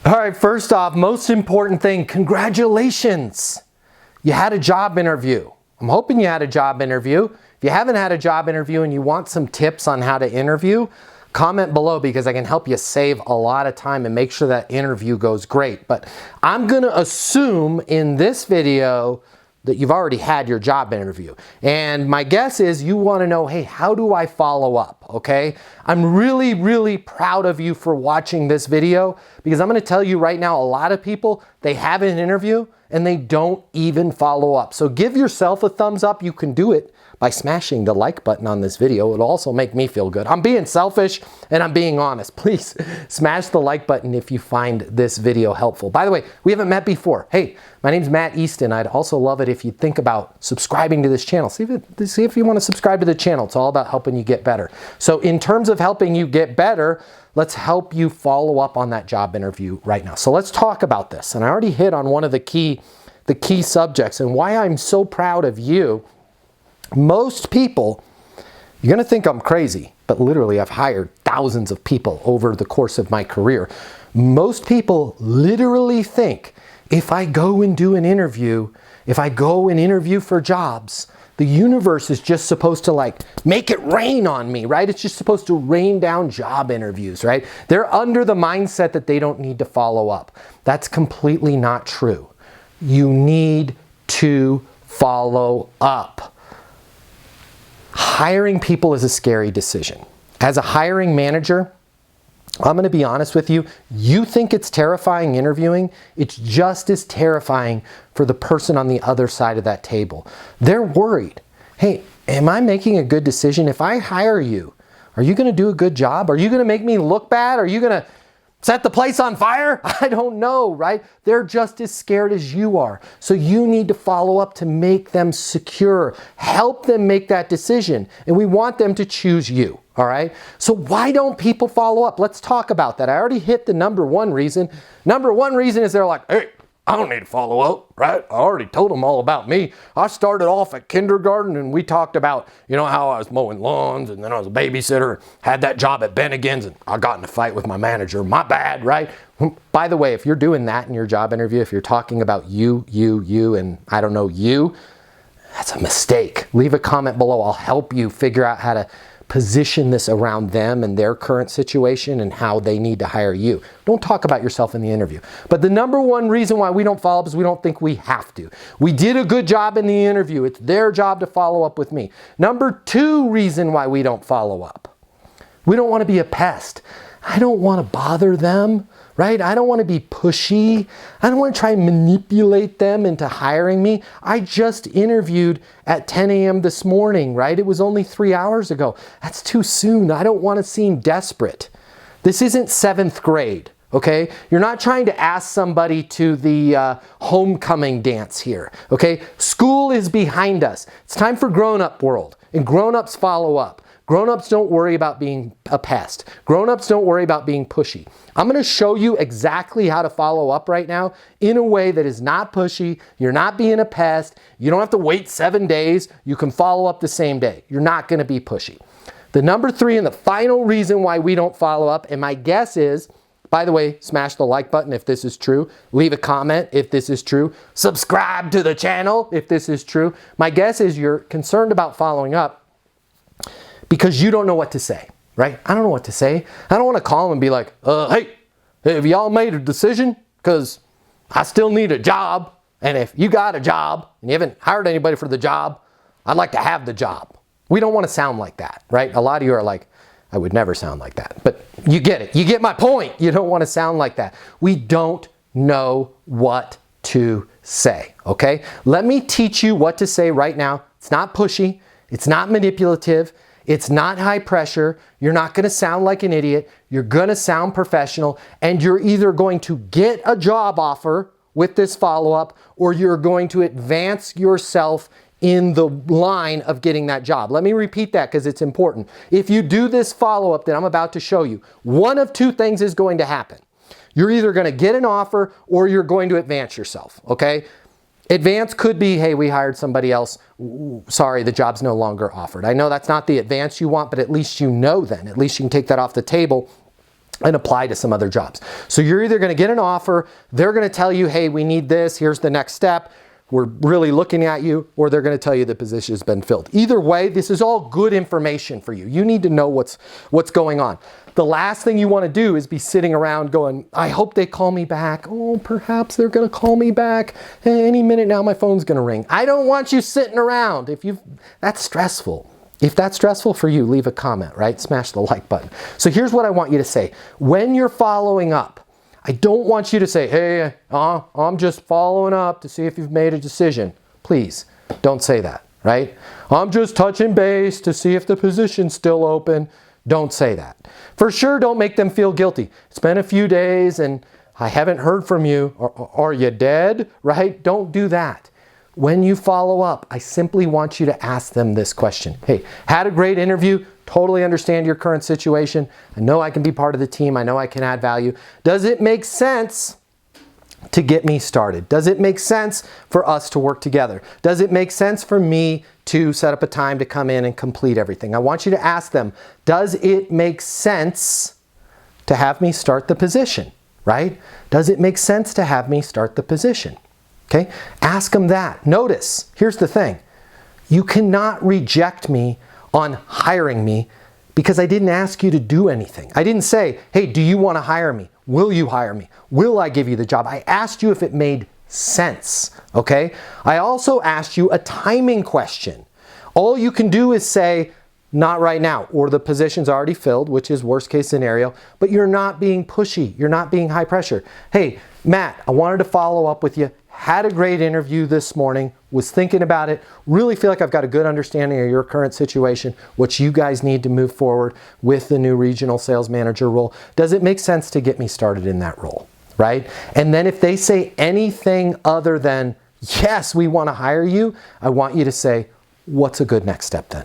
All right, first off, most important thing, congratulations. You had a job interview. I'm hoping you had a job interview. If you haven't had a job interview and you want some tips on how to interview, comment below because I can help you save a lot of time and make sure that interview goes great. But I'm gonna assume in this video that you've already had your job interview. And my guess is you wanna know, hey, how do I follow up, okay? I'm really, really proud of you for watching this video because I'm gonna tell you right now, a lot of people, they have an interview and they don't even follow up. So give yourself a thumbs up. You can do it by smashing the like button on this video. It'll also make me feel good. I'm being selfish and I'm being honest. Please smash the like button if you find this video helpful. By the way, we haven't met before. Hey, my name's Matt Easton. I'd also love it if you think about subscribing to this channel. See if you want to subscribe to the channel. It's all about helping you get better. So in terms of helping you get better, let's help you follow up on that job interview right now. So let's talk about this. And I already hit on one of the key subjects and why I'm so proud of you. Most people, you're going to think I'm crazy, but literally I've hired thousands of people over the course of my career. Most people literally think if I go and do an interview, if I go and interview for jobs, the universe is just supposed to like make it rain on me, right? It's just supposed to rain down job interviews, right? They're under the mindset that they don't need to follow up. That's completely not true. You need to follow up. Hiring people is a scary decision. As a hiring manager, I'm going to be honest with you, you think it's terrifying interviewing, it's just as terrifying for the person on the other side of that table. They're worried. Hey, am I making a good decision? If I hire you, are you going to do a good job? Are you going to make me look bad? Are you going to set the place on fire? I don't know, right? They're just as scared as you are. So you need to follow up to make them secure, help them make that decision. And we want them to choose you, all right? So why don't people follow up? Let's talk about that. I already hit the number one reason. Number one reason is they're like, hey, I don't need to follow up, right? I already told them all about me. I started off at kindergarten and we talked about, how I was mowing lawns and then I was a babysitter, had that job at Bennigan's and I got in a fight with my manager. My bad, right? By the way, if you're doing that in your job interview, if you're talking about you, and I don't know you, that's a mistake. Leave a comment below. I'll help you figure out how to position this around them and their current situation and how they need to hire you. Don't talk about yourself in the interview. But the number one reason why we don't follow up is we don't think we have to. We did a good job in the interview. It's their job to follow up with me. Number two reason why we don't follow up. We don't want to be a pest. I don't want to bother them, right? I don't want to be pushy. I don't want to try and manipulate them into hiring me. I just interviewed at 10 a.m. this morning, right? It was only 3 hours ago. That's too soon. I don't want to seem desperate. This isn't 7th grade, okay? You're not trying to ask somebody to the homecoming dance here, okay? School is behind us. It's time for grown-up world, and grown-ups follow up. Grown-ups don't worry about being a pest. Grown-ups don't worry about being pushy. I'm going to show you exactly how to follow up right now in a way that is not pushy. You're not being a pest. You don't have to wait 7 days. You can follow up the same day. You're not going to be pushy. The number three and the final reason why we don't follow up, and my guess is, by the way, smash the like button if this is true. Leave a comment if this is true. Subscribe to the channel if this is true. My guess is you're concerned about following up because you don't know what to say, right? I don't know what to say. I don't want to call them and be like, hey, have y'all made a decision? Because I still need a job. And if you got a job and you haven't hired anybody for the job, I'd like to have the job. We don't want to sound like that, right? A lot of you are like, I would never sound like that. But you get it. You get my point. You don't want to sound like that. We don't know what to say, okay? Let me teach you what to say right now. It's not pushy. It's not manipulative. It's not high pressure. You're not going to sound like an idiot. You're going to sound professional. And you're either going to get a job offer with this follow-up or you're going to advance yourself in the line of getting that job. Let me repeat that because it's important. If you do this follow-up that I'm about to show you, one of two things is going to happen. You're either going to get an offer or you're going to advance yourself, okay? Advance could be, hey, we hired somebody else. Sorry, the job's no longer offered. I know that's not the advance you want, but at least you know then. At least you can take that off the table and apply to some other jobs. So you're either going to get an offer, they're going to tell you, hey, we need this, here's the next step, we're really looking at you, or they're going to tell you the position has been filled. Either way, this is all good information for you. You need to know what's going on. The last thing you want to do is be sitting around going, I hope they call me back. Oh, perhaps they're going to call me back. Any minute now my phone's going to ring. I don't want you sitting around. That's stressful. If that's stressful for you, leave a comment, right? Smash the like button. So here's what I want you to say. When you're following up, I don't want you to say, hey, I'm just following up to see if you've made a decision. Please, don't say that, right? I'm just touching base to see if the position's still open. Don't say that. For sure, don't make them feel guilty. It's been a few days and I haven't heard from you. Are you dead, right? Don't do that. When you follow up, I simply want you to ask them this question. Hey, had a great interview, totally understand your current situation. I know I can be part of the team. I know I can add value. Does it make sense to get me started? Does it make sense for us to work together? Does it make sense for me to set up a time to come in and complete everything? I want you to ask them, does it make sense to have me start the position, right? Does it make sense to have me start the position? Okay, ask them that. Notice, here's the thing. You cannot reject me on hiring me because I didn't ask you to do anything. I didn't say, hey, do you want to hire me? Will you hire me? Will I give you the job? I asked you if it made sense, okay? I also asked you a timing question. All you can do is say, not right now, or the position's already filled, which is worst case scenario, but you're not being pushy. You're not being high pressure. Hey, Matt, I wanted to follow up with you. Had a great interview this morning, was thinking about it, really feel like I've got a good understanding of your current situation, what you guys need to move forward with the new regional sales manager role. Does it make sense to get me started in that role, right? And then if they say anything other than, yes, we want to hire you, I want you to say, what's a good next step then?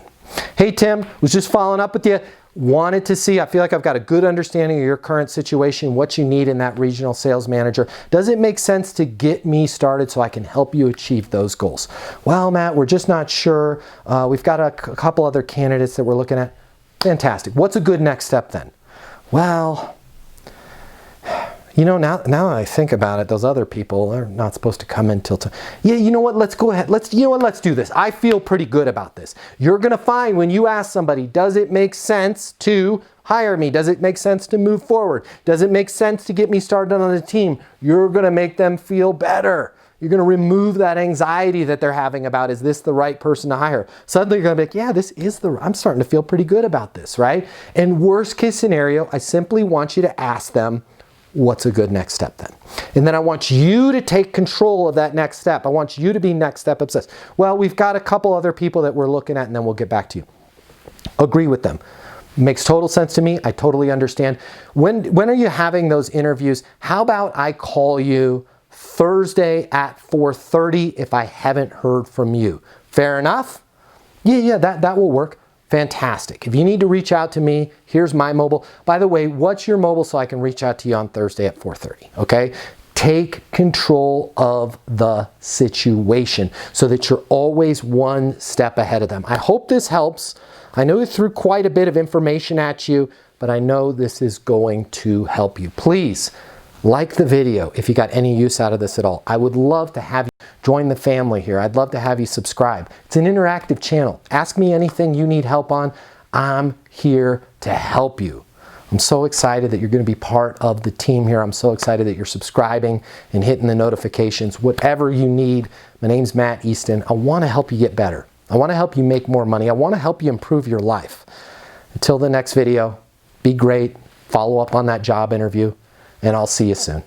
Hey, Tim, was just following up with you. Wanted to see, I feel like I've got a good understanding of your current situation, what you need in that regional sales manager. Does it make sense to get me started so I can help you achieve those goals? Well, Matt, we're just not sure. We've got a couple other candidates that we're looking at. Fantastic. What's a good next step then? Well, you know, now I think about it, those other people are not supposed to come in till yeah, you know what, let's go ahead. Let's do this. I feel pretty good about this. You're going to find when you ask somebody, does it make sense to hire me? Does it make sense to move forward? Does it make sense to get me started on the team? You're going to make them feel better. You're going to remove that anxiety that they're having about, is this the right person to hire? Suddenly you're going to be like, yeah, this is I'm starting to feel pretty good about this, right? And worst case scenario, I simply want you to ask them, what's a good next step then? And then I want you to take control of that next step. I want you to be next step obsessed. Well, we've got a couple other people that we're looking at and then we'll get back to you. Agree with them. Makes total sense to me. I totally understand. When are you having those interviews? How about I call you Thursday at 4:30 if I haven't heard from you? Fair enough? Yeah, that will work. Fantastic. If you need to reach out to me, here's my mobile. By the way, what's your mobile so I can reach out to you on Thursday at 4:30, okay? Take control of the situation so that you're always one step ahead of them. I hope this helps. I know I threw quite a bit of information at you, but I know this is going to help you. Please like the video if you got any use out of this at all. I would love to have you join the family here. I'd love to have you subscribe. It's an interactive channel. Ask me anything you need help on. I'm here to help you. I'm so excited that you're going to be part of the team here. I'm so excited that you're subscribing and hitting the notifications. Whatever you need, my name's Matt Easton. I want to help you get better. I want to help you make more money. I want to help you improve your life. Until the next video, be great. Follow up on that job interview, and I'll see you soon.